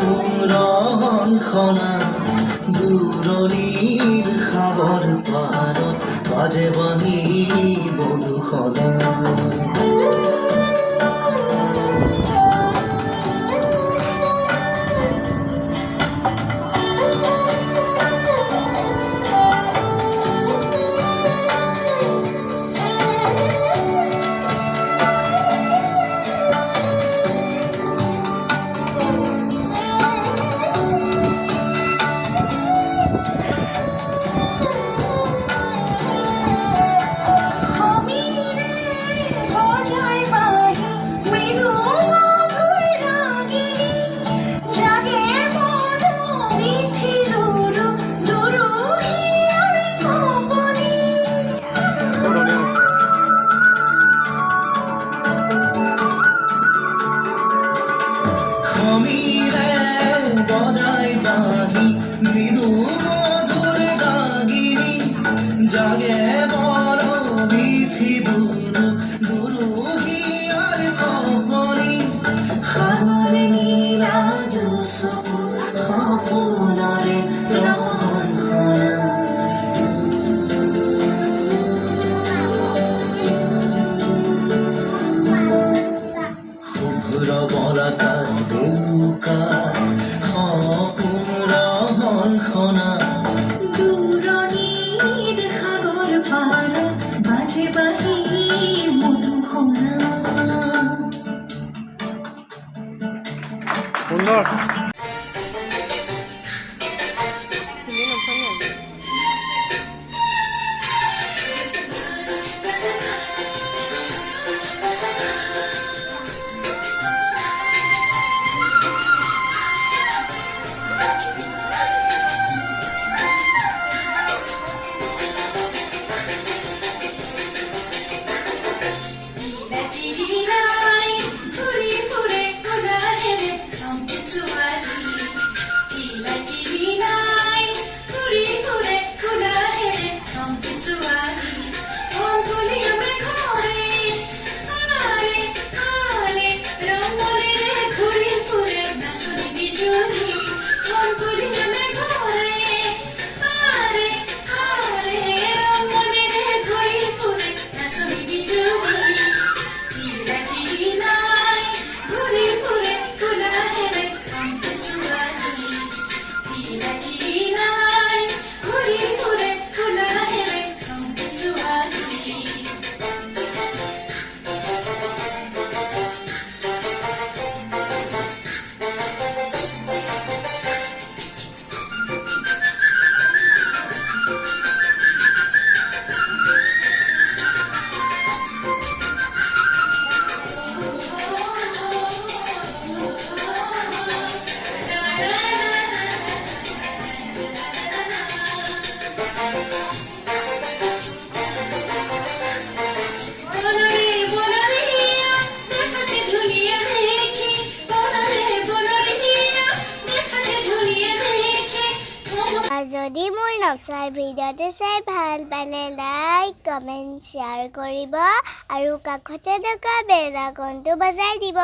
সপোন খনা দূৰণিৰ সাগৰ পাৰত বাজে বাঁহী মধুসনা মৃদু মধুৰ ৰাগিনী জাগে বড় বিথি দুৰুহি আৰ কপনি সাগৰ নীলা জুসপু সপোনৰে ৰহন শুভ্ৰ বৰতা দেউকা দূৰণিৰ সাগৰ পাৰত বাজে বাঁহী মধুসনা সুন্দৰ যদি মোৰ নচাৰ ভিডিঅ'টো চাই ভাল পালে লাইক কমেণ্ট শ্বেয়াৰ কৰিব আৰু কাষতে থকা বেল আইকনটো বজাই দিব।